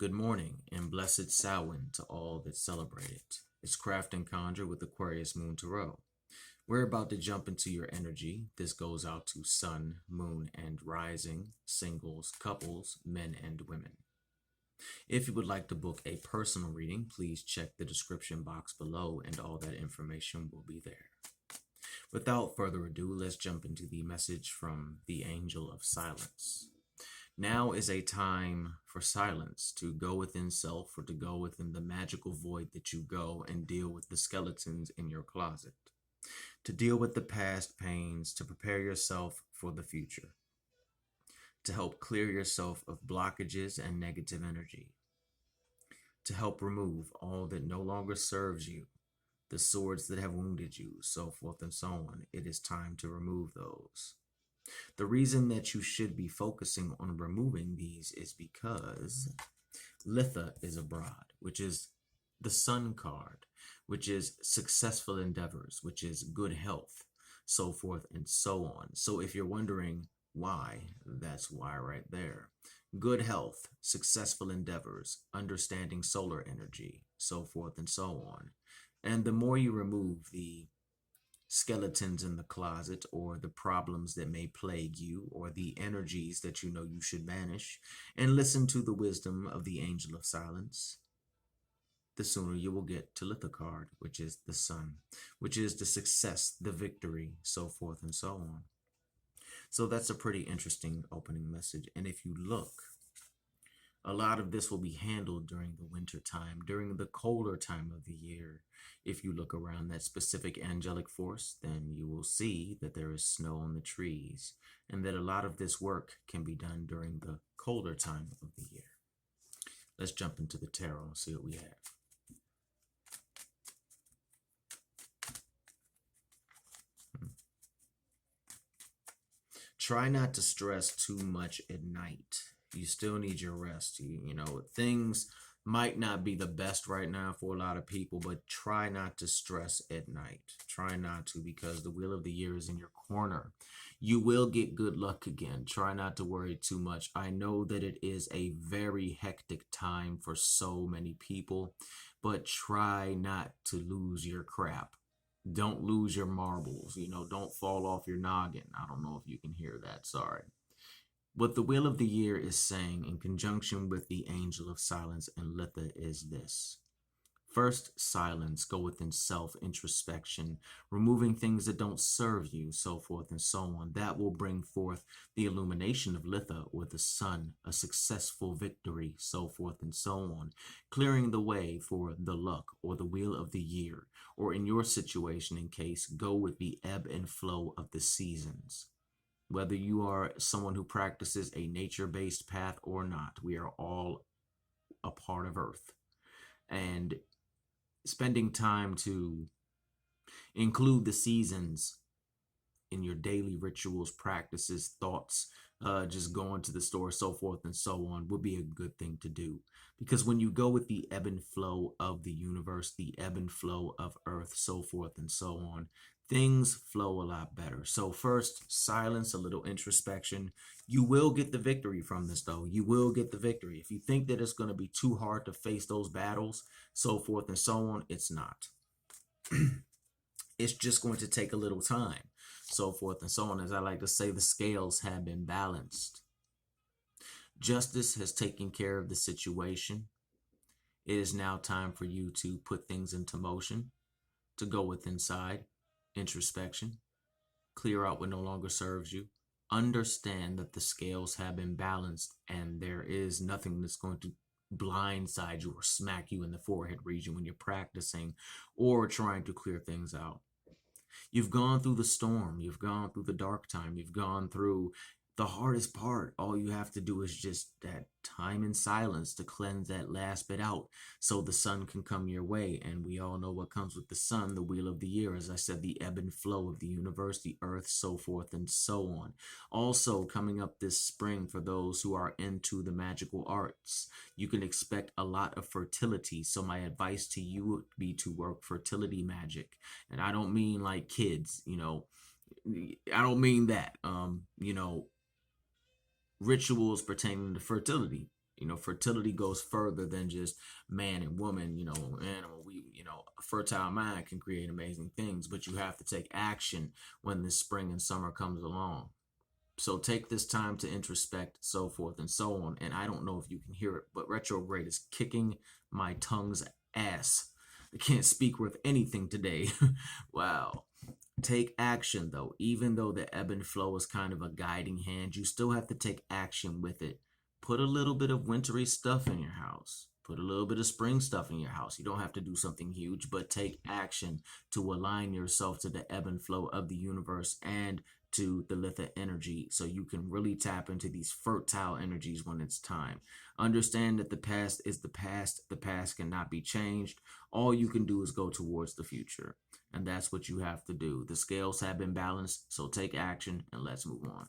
Good morning and blessed Samhain to all that celebrate it. It's Craft and Conjure with Aquarius Moon Tarot. We're about to jump into your energy. This goes out to Sun, Moon, and Rising, singles, couples, men, and women. If you would like to book a personal reading, please check the description box below and all that information will be there. Without further ado, let's jump into the message from the Angel of Silence. Now is a time for silence, to go within self or to go within the magical void that you go and deal with the skeletons in your closet, to deal with the past pains, to prepare yourself for the future, to help clear yourself of blockages and negative energy, to help remove all that no longer serves you, the swords that have wounded you, so forth and so on. It is time to remove those. The reason that you should be focusing on removing these is because Litha is abroad, which is the Sun card, which is successful endeavors, which is good health, so forth and so on. So if you're wondering why, that's why right there. Good health, successful endeavors, understanding solar energy, so forth and so on. And the more you remove the skeletons in the closet or the problems that may plague you or the energies that you know you should banish, and listen to the wisdom of the Angel of Silence, the sooner you will get to Litha card, which is the Sun, which is the success, the victory, so forth and so on. So that's a pretty interesting opening message. And if you look, a lot of this will be handled during the winter time, during the colder time of the year. If you look around that specific angelic force, then you will see that there is snow on the trees and that a lot of this work can be done during the colder time of the year. Let's jump into the tarot and see what we have. Try not to stress too much at night. You still need your rest. You know, things might not be the best right now for a lot of people, but try not to stress at night. Try not to, because the wheel of the year is in your corner. You will get good luck again. Try not to worry too much. I know that it is a very hectic time for so many people, but try not to lose your crap. Don't lose your marbles. You know, don't fall off your noggin. I don't know if you can hear that. Sorry. What the Wheel of the Year is saying in conjunction with the Angel of Silence and Litha is this. First, silence, go within self-introspection, removing things that don't serve you, so forth and so on. That will bring forth the illumination of Litha with the Sun, a successful victory, so forth and so on, clearing the way for the luck or the Wheel of the Year, or in your situation in case, go with the ebb and flow of the seasons. Whether you are someone who practices a nature-based path or not, we are all a part of Earth. And spending time to include the seasons in your daily rituals, practices, thoughts, just going to the store, so forth and so on, would be a good thing to do. Because when you go with the ebb and flow of the universe, the ebb and flow of Earth, so forth and so on, things flow a lot better. So first, silence, a little introspection. You will get the victory from this, though. You will get the victory. If you think that it's going to be too hard to face those battles, so forth and so on, it's not. It's just going to take a little time, so forth and so on. As I like to say, the scales have been balanced. Justice has taken care of the situation. It is now time for you to put things into motion, to go with inside, introspection, clear out what no longer serves you. Understand that the scales have been balanced and there is nothing that's going to blindside you or smack you in the forehead region when you're practicing or trying to clear things out. You've gone through the storm. You've gone through the dark time. You've gone through the hardest part. All you have to do is just that time in silence to cleanse that last bit out so the sun can come your way. And we all know what comes with the sun, the wheel of the year. As I said, the ebb and flow of the universe, the earth, so forth and so on. Also coming up this spring for those who are into the magical arts, you can expect a lot of fertility. So my advice to you would be to work fertility magic. And I don't mean like kids, you know, I don't mean that, you know, rituals pertaining to fertility. You know, fertility goes further than just man and woman, you know, animal. A fertile mind can create amazing things, but you have to take action when the spring and summer comes along. So take this time to introspect, so forth and so on. And I don't know if you can hear it, but retrograde is kicking my tongue's ass. I can't speak worth anything today. Wow. Take action though. Even though the ebb and flow is kind of a guiding hand, you still have to take action with it. Put a little bit of wintry stuff in your house. Put a little bit of spring stuff in your house. You don't have to do something huge, but take action to align yourself to the ebb and flow of the universe and to the litha energy so you can really tap into these fertile energies when it's time. Understand that the past is the past. The past cannot be changed. All you can do is go towards the future. And that's what you have to do. The scales have been balanced, so take action and let's move on.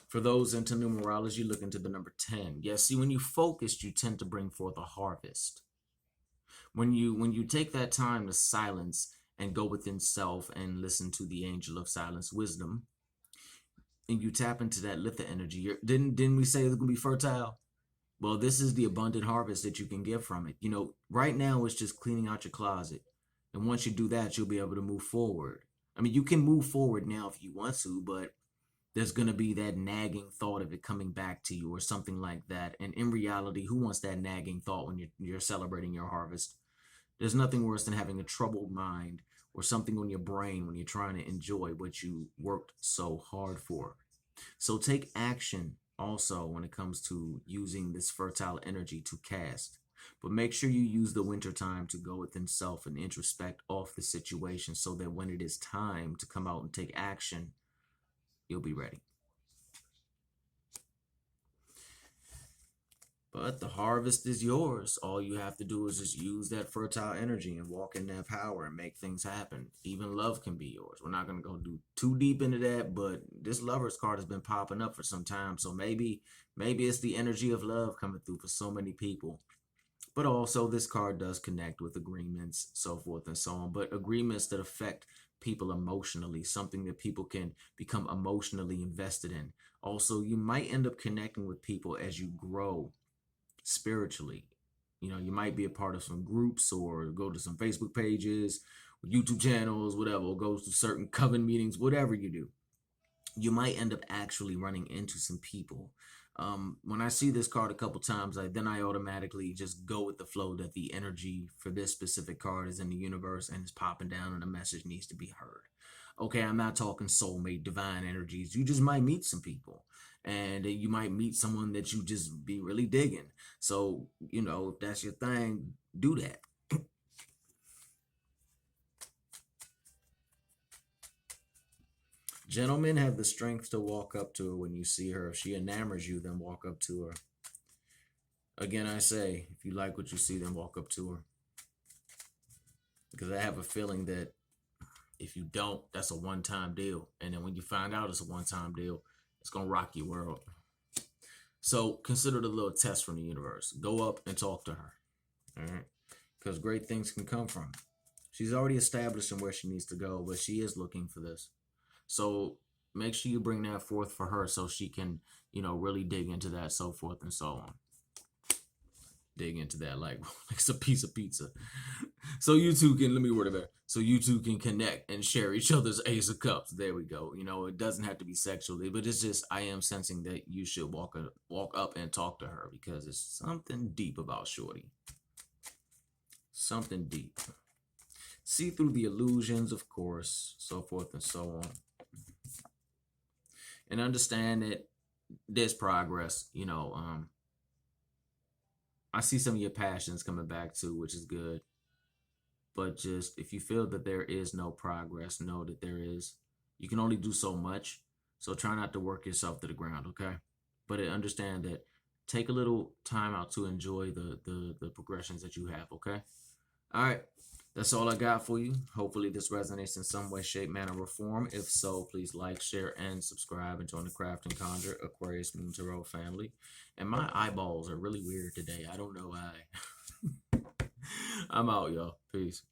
For those into numerology, look into the number 10. Yeah, see, when you focus, you tend to bring forth a harvest. When you take that time to silence and go within self and listen to the angel of silence wisdom, and you tap into that litha energy, didn't we say it's gonna be fertile? Well, this is the abundant harvest that you can get from it. You know, right now it's just cleaning out your closet. And once you do that, you'll be able to move forward. I mean, you can move forward now if you want to, but there's going to be that nagging thought of it coming back to you or something like that. And in reality, who wants that nagging thought when you're celebrating your harvest? There's nothing worse than having a troubled mind or something on your brain when you're trying to enjoy what you worked so hard for. So take action also when it comes to using this fertile energy to cast. But make sure you use the winter time to go within self and introspect off the situation so that when it is time to come out and take action, you'll be ready. But the harvest is yours. All you have to do is just use that fertile energy and walk in that power and make things happen. Even love can be yours. We're not going to go do too deep into that, but this Lovers card has been popping up for some time. So maybe it's the energy of love coming through for so many people. But also this card does connect with agreements, so forth and so on. But agreements that affect people emotionally, something that people can become emotionally invested in. Also, you might end up connecting with people as you grow spiritually. You know, you might be a part of some groups or go to some Facebook pages, YouTube channels, whatever, or go to certain coven meetings, whatever you do. You might end up actually running into some people. When I see this card a couple times, then I automatically just go with the flow that the energy for this specific card is in the universe and it's popping down and the message needs to be heard. Okay, I'm not talking soulmate, divine energies. You just might meet some people and you might meet someone that you just be really digging. So, you know, if that's your thing, do that. Gentlemen have the strength to walk up to her when you see her. If she enamors you, then walk up to her. Again, I say, if you like what you see, then walk up to her. Because I have a feeling that if you don't, that's a one-time deal. And then when you find out it's a one-time deal, it's going to rock your world. So consider it a little test from the universe. Go up and talk to her. All right? Because great things can come from it. She's already established in where she needs to go, but she is looking for this. So make sure you bring that forth for her so she can, you know, really dig into that, so forth and so on. Dig into that like it's a piece of pizza. So you two can, let me word it better. So you two can connect and share each other's Ace of Cups. There we go. You know, it doesn't have to be sexually, but it's just, I am sensing that you should walk up and talk to her because it's something deep about Shorty. Something deep. See through the illusions, of course, so forth and so on. And understand that there's progress, you know. I see some of your passions coming back too, which is good. But just if you feel that there is no progress, know that there is. You can only do so much. So try not to work yourself to the ground, okay? But understand that take a little time out to enjoy the progressions that you have, okay? All right. That's all I got for you. Hopefully, this resonates in some way, shape, manner, or form. If so, please like, share, and subscribe and join the Craft and Conjure Aquarius Moon Tarot family. And my eyeballs are really weird today. I don't know why. I'm out, y'all. Peace.